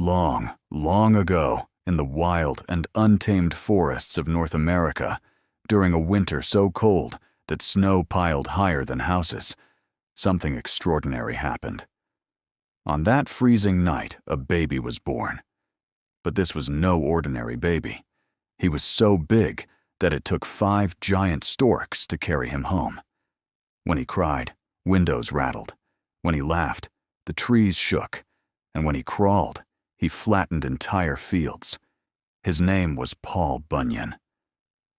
Long, long ago, in the wild and untamed forests of North America, during a winter so cold that snow piled higher than houses, something extraordinary happened. On that freezing night, a baby was born. But this was no ordinary baby. He was so big that it took 5 giant storks to carry him home. When he cried, windows rattled. When he laughed, the trees shook. And when he crawled, he flattened entire fields. His name was Paul Bunyan.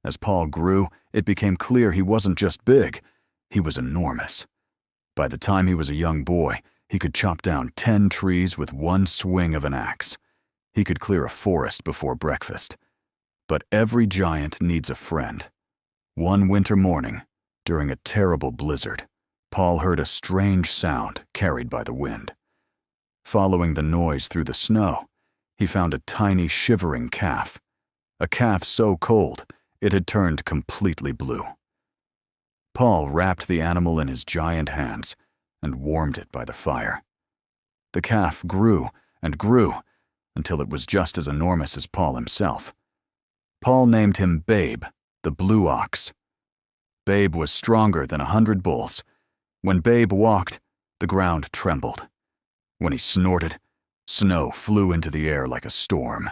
As Paul grew, it became clear he wasn't just big, he was enormous. By the time he was a young boy, he could chop down 10 trees with one swing of an axe. He could clear a forest before breakfast. But every giant needs a friend. One winter morning, during a terrible blizzard, Paul heard a strange sound carried by the wind. Following the noise through the snow, he found a tiny shivering calf, a calf so cold it had turned completely blue. Paul wrapped the animal in his giant hands and warmed it by the fire. The calf grew and grew until it was just as enormous as Paul himself. Paul named him Babe, the blue ox. Babe was stronger than 100 bulls. When Babe walked, the ground trembled. When he snorted, snow flew into the air like a storm.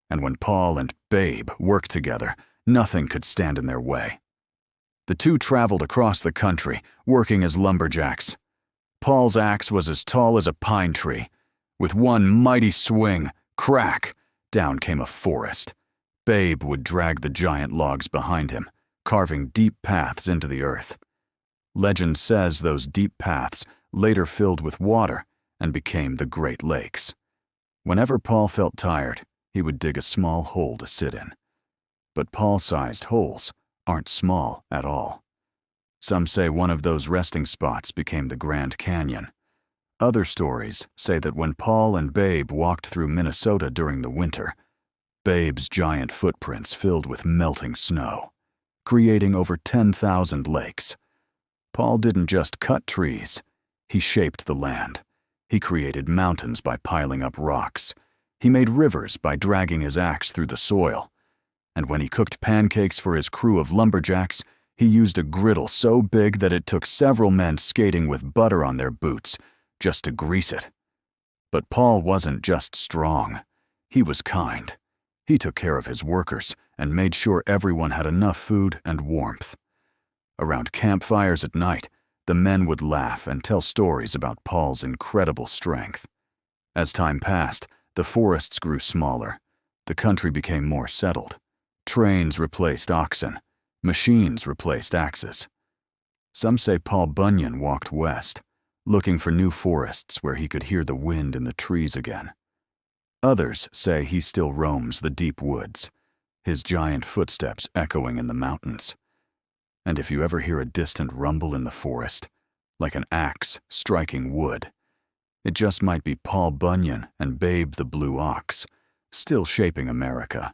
And when Paul and Babe worked together, nothing could stand in their way. The two traveled across the country, working as lumberjacks. Paul's axe was as tall as a pine tree. With one mighty swing, crack, down came a forest. Babe would drag the giant logs behind him, carving deep paths into the earth. Legend says those deep paths later filled with water and became the Great Lakes. Whenever Paul felt tired, he would dig a small hole to sit in. But Paul-sized holes aren't small at all. Some say one of those resting spots became the Grand Canyon. Other stories say that when Paul and Babe walked through Minnesota during the winter, Babe's giant footprints filled with melting snow, creating over 10,000 lakes. Paul didn't just cut trees, he shaped the land. He created mountains by piling up rocks. He made rivers by dragging his axe through the soil. And when he cooked pancakes for his crew of lumberjacks, he used a griddle so big that it took several men skating with butter on their boots just to grease it. But Paul wasn't just strong. He was kind. He took care of his workers and made sure everyone had enough food and warmth. Around campfires at night, the men would laugh and tell stories about Paul's incredible strength. As time passed, the forests grew smaller. The country became more settled. Trains replaced oxen. Machines replaced axes. Some say Paul Bunyan walked west, looking for new forests where he could hear the wind in the trees again. Others say he still roams the deep woods, his giant footsteps echoing in the mountains. And if you ever hear a distant rumble in the forest, like an axe striking wood, it just might be Paul Bunyan and Babe the blue ox, still shaping America.